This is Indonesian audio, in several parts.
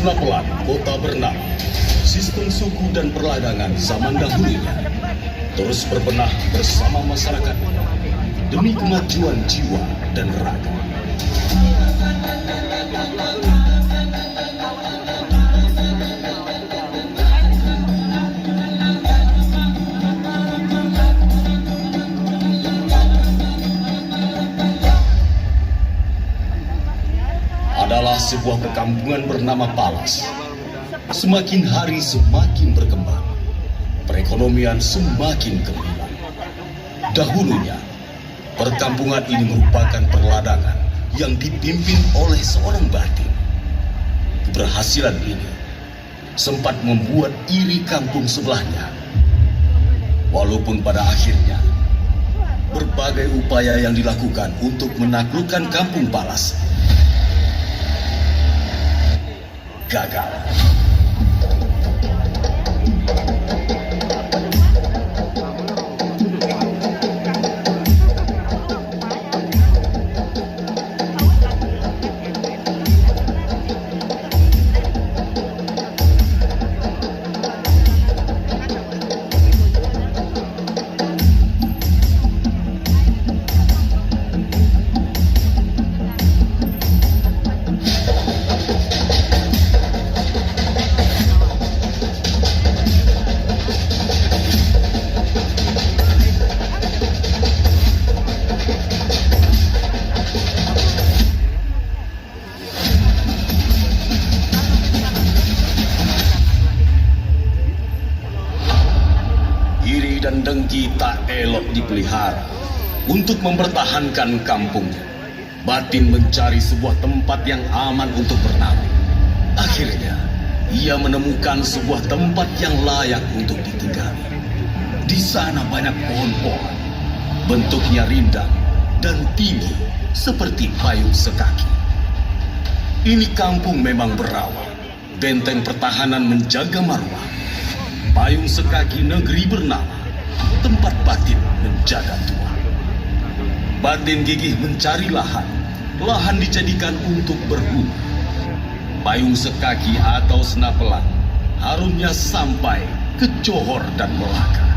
Senapelan, kota bernama, sistem suku dan perladangan zaman dahulunya terus berbenah bersama masyarakat demi kemajuan jiwa dan raga. Adalah sebuah perkampungan bernama Palas. Semakin hari semakin berkembang, perekonomian semakin gemilang. Dahulunya, perkampungan ini merupakan perladangan yang dipimpin oleh seorang batin. Keberhasilan ini sempat membuat iri kampung sebelahnya. Walaupun pada akhirnya, berbagai upaya yang dilakukan untuk menaklukkan kampung Palas gagal. Dan dengki tak elok dipelihara. Untuk mempertahankan kampungnya, Batin mencari sebuah tempat yang aman untuk bernaung. Akhirnya, ia menemukan sebuah tempat yang layak untuk ditinggali. Di sana banyak pohon-pohon, bentuknya rindang dan tinggi seperti payung sekaki. Ini kampung memang berawal, benteng pertahanan menjaga marwah. Payung sekaki negeri bernama tempat Batin menjaga tua. Batin gigih mencari lahan. Lahan dijadikan untuk berhubung. Payung sekaki atau Senapelan harumnya sampai ke Johor dan Melaka.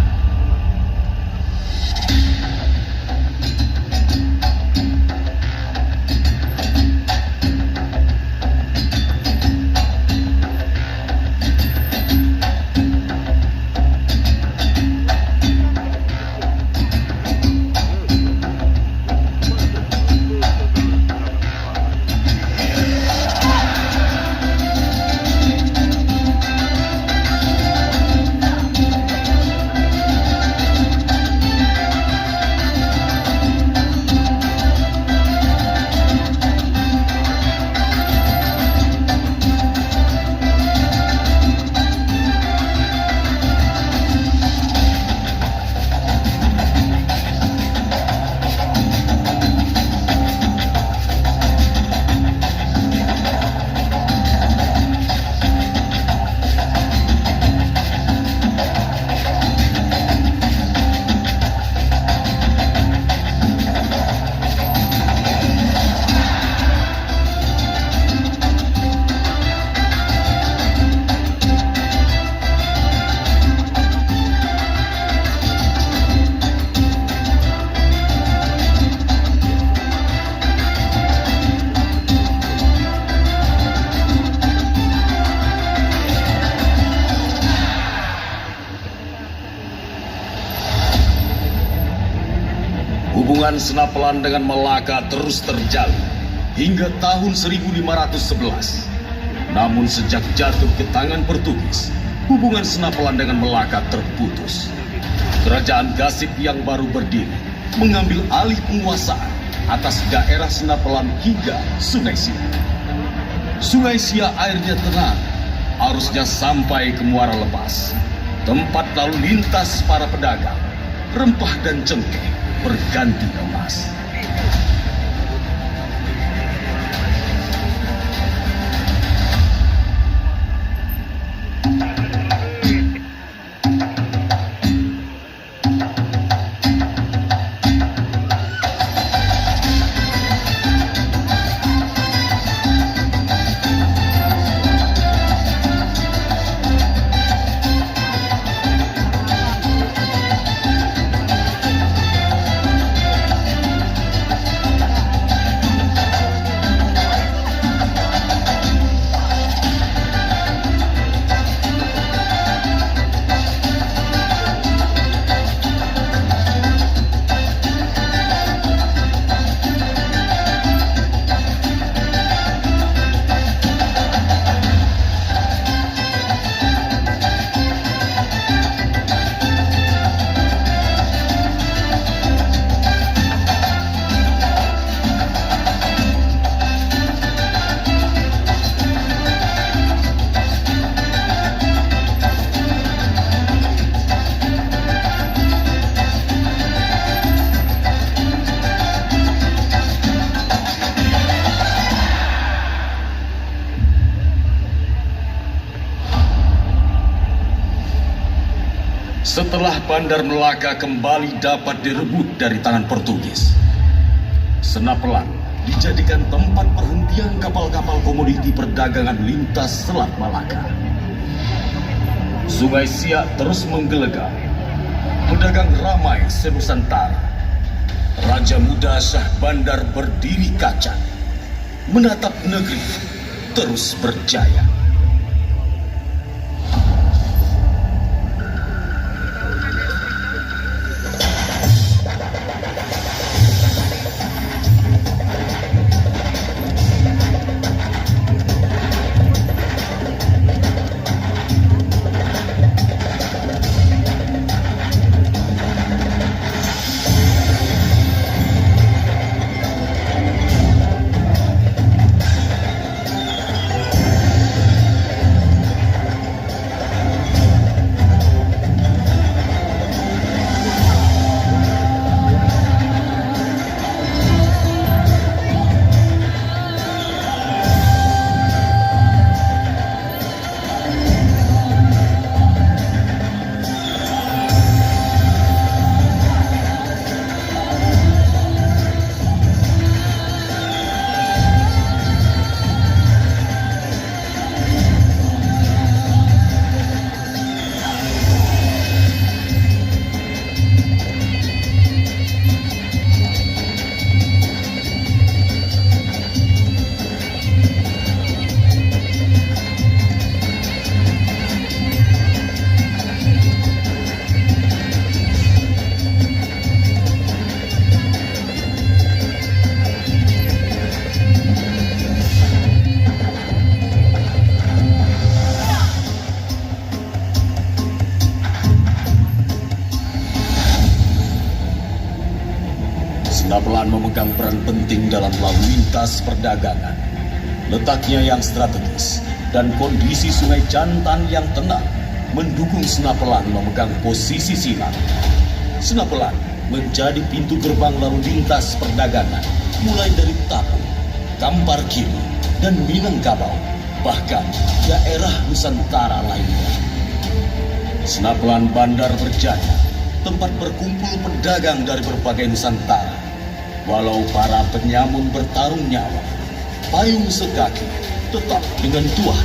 Hubungan Senapelan dengan Melaka terus terjalin hingga tahun 1511. Namun sejak jatuh ke tangan Portugis, hubungan Senapelan dengan Melaka terputus. Kerajaan Gasip yang baru berdiri mengambil alih penguasaan atas daerah Senapelan hingga Sungai Sia. Sungai Sia airnya tenang, arusnya sampai ke Muara Lepas, tempat lalu lintas para pedagang, rempah dan cengkeh berganti emas. Setelah Bandar Melaka kembali dapat direbut dari tangan Portugis, Senapelan dijadikan tempat perhentian kapal-kapal komoditi perdagangan lintas Selat Malaka. Sungai Siak terus menggelegak, pedagang ramai senusantara. Raja muda Syah Bandar berdiri kaca, menatap negeri terus berjaya. Senapelan memegang peran penting dalam lalu lintas perdagangan. Letaknya yang strategis dan kondisi Sungai Jantan yang tenang mendukung Senapelan memegang posisi silang. Senapelan menjadi pintu gerbang lalu lintas perdagangan mulai dari Tapung, Kampar Kiri, dan Minangkabau, bahkan daerah Nusantara lainnya. Senapelan Bandar berjaya, tempat berkumpul pedagang dari berbagai Nusantara. Walau para penyamun bertarung nyawa, payung sekaki tetap dengan tuan.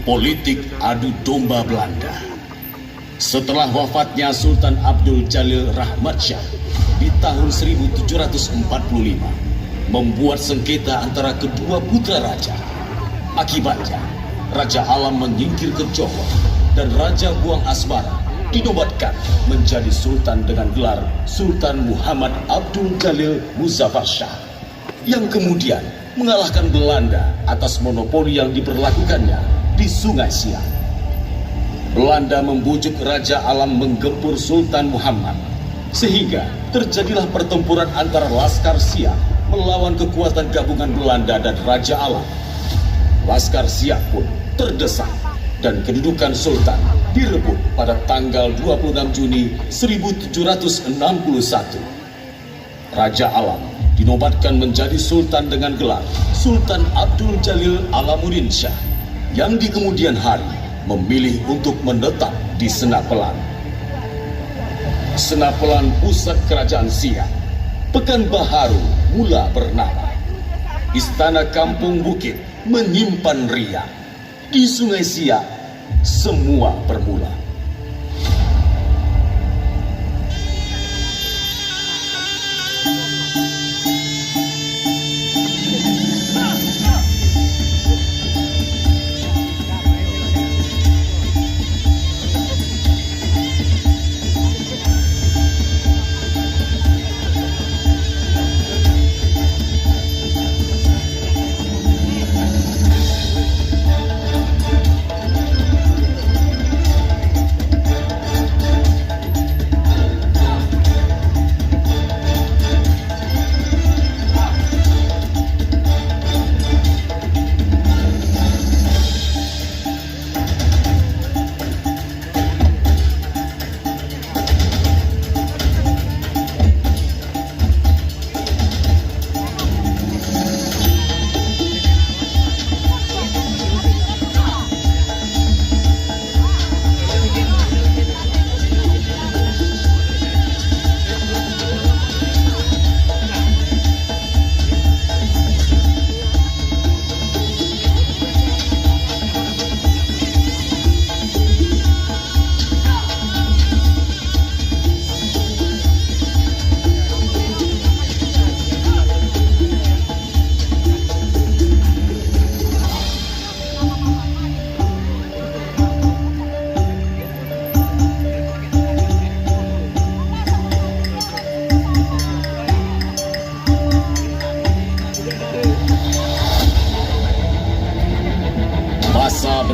Politik adu domba Belanda. Setelah wafatnya Sultan Abdul Jalil Rahmat Shah di tahun 1745, membuat sengketa antara kedua putra raja. Akibatnya, Raja Alam menyingkir ke Johor dan Raja Buang Asmara dinobatkan menjadi Sultan dengan gelar Sultan Muhammad Abdul Jalil Muzaffar Shah, yang kemudian mengalahkan Belanda atas monopoli yang diberlakukannya di Sungai Siak. Belanda membujuk Raja Alam menggempur Sultan Muhammad, sehingga terjadilah pertempuran antara Laskar Siak melawan kekuatan gabungan Belanda dan Raja Alam. Laskar Siak pun terdesak dan kedudukan Sultan direbut pada tanggal 26 Juni 1761. Raja Alam dinobatkan menjadi Sultan dengan gelar Sultan Abdul Jalil Alamuddin Shah, yang di kemudian hari memilih untuk menetap di Senapelan. Senapelan pusat kerajaan Siak. Pekanbaharu mula bernama. Istana Kampung Bukit menyimpan riak. Di Sungai Siak semua bermula.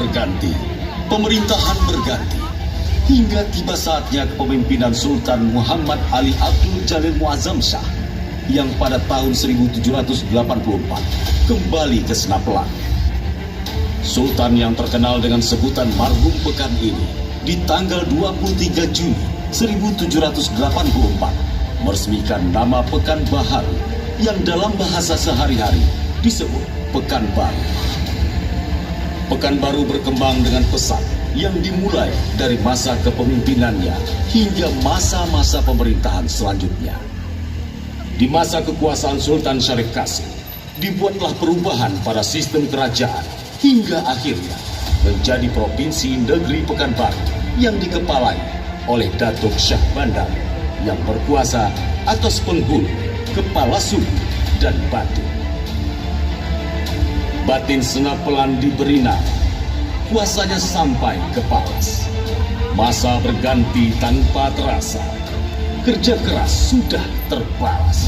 berganti, pemerintahan berganti, hingga tiba saatnya kepemimpinan Sultan Muhammad Ali Abdul Jalil Muazzam Shah yang pada tahun 1784 kembali ke Senapelan. Sultan yang terkenal dengan sebutan Marhum Pekan ini di tanggal 23 Juni 1784 meresmikan nama Pekan Baharu yang dalam bahasa sehari-hari disebut Pekanbaru. Pekanbaru berkembang dengan pesat yang dimulai dari masa kepemimpinannya hingga masa-masa pemerintahan selanjutnya. Di masa kekuasaan Sultan Syarif Qasim, dibuatlah perubahan pada sistem kerajaan hingga akhirnya menjadi Provinsi Negeri Pekanbaru yang dikepalai oleh Datuk Syah Bandar yang berkuasa atas penghulu, kepala suku, dan batu. Batin Senapelan diberi nama, kuasanya sampai ke Palas. Masa berganti tanpa terasa, kerja keras sudah terbalas.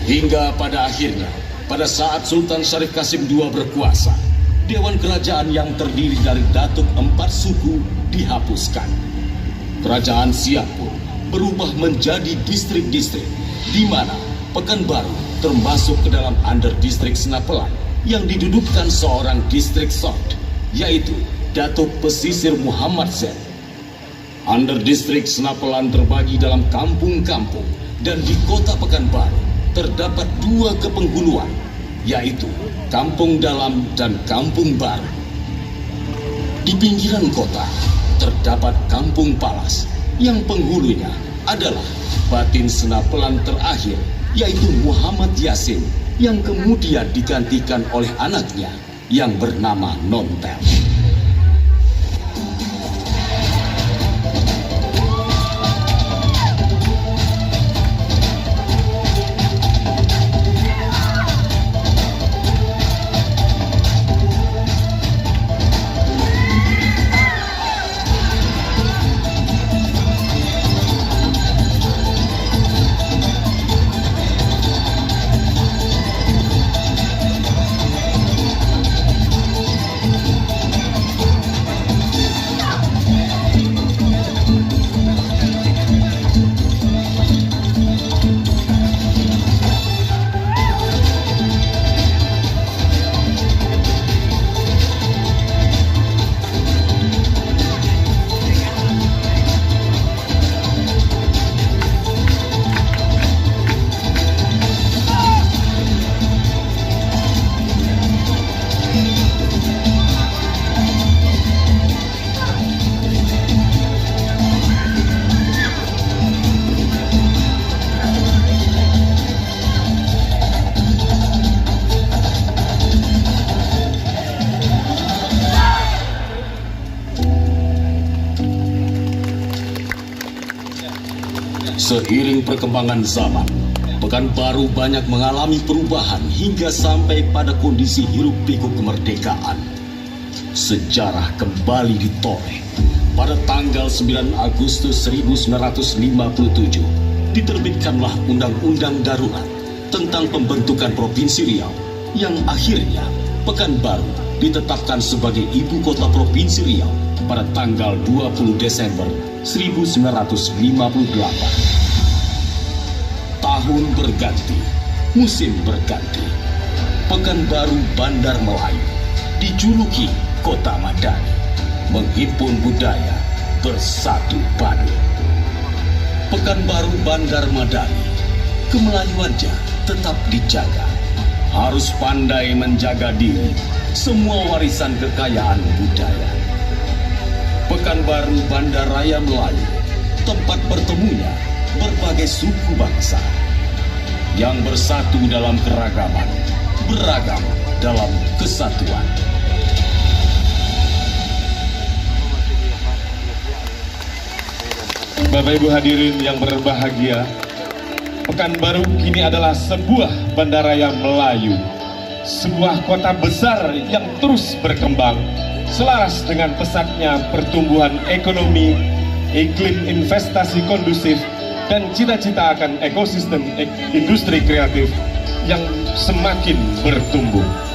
Hingga pada akhirnya, pada saat Sultan Syarif Qasim II berkuasa, Dewan Kerajaan yang terdiri dari Datuk 4 suku dihapuskan. Kerajaan Siak pun berubah menjadi distrik-distrik, di mana Pekanbaru termasuk ke dalam under distrik Senapelan yang didudukkan seorang distrik Sort, yaitu Datuk Pesisir Muhammad Zain. Under distrik Senapelan terbagi dalam kampung-kampung, dan di kota Pekanbaru terdapat 2 kepenghuluan, yaitu Kampung Dalam dan Kampung Baru. Di pinggiran kota terdapat Kampung Palas yang penghulunya adalah Batin Senapelan terakhir, yaitu Muhammad Yasin, yang kemudian digantikan oleh anaknya yang bernama Nontel. Seiring perkembangan zaman, Pekanbaru banyak mengalami perubahan hingga sampai pada kondisi hiruk-pikuk kemerdekaan. Sejarah kembali ditoreh. Pada tanggal 9 Agustus 1957, diterbitkanlah Undang-Undang Darurat tentang pembentukan Provinsi Riau, yang akhirnya Pekanbaru ditetapkan sebagai ibu kota Provinsi Riau pada tanggal 20 Desember 1958. Tahun berganti, musim berganti. Pekanbaru Bandar Melayu dijuluki Kota Madani, menghimpun budaya, bersatu padu. Pekanbaru Bandar Madani, kemelayuannya tetap dijaga. Harus pandai menjaga diri, semua warisan kekayaan budaya. Pekanbaru Bandar Raya Melayu, tempat bertemunya berbagai suku bangsa yang bersatu dalam keragaman, beragam dalam kesatuan. Bapak Ibu hadirin yang berbahagia, Pekanbaru kini adalah sebuah bandaraya Melayu, sebuah kota besar yang terus berkembang selaras dengan pesatnya pertumbuhan ekonomi, iklim investasi kondusif, dan cita-cita akan ekosistem industri kreatif yang semakin bertumbuh.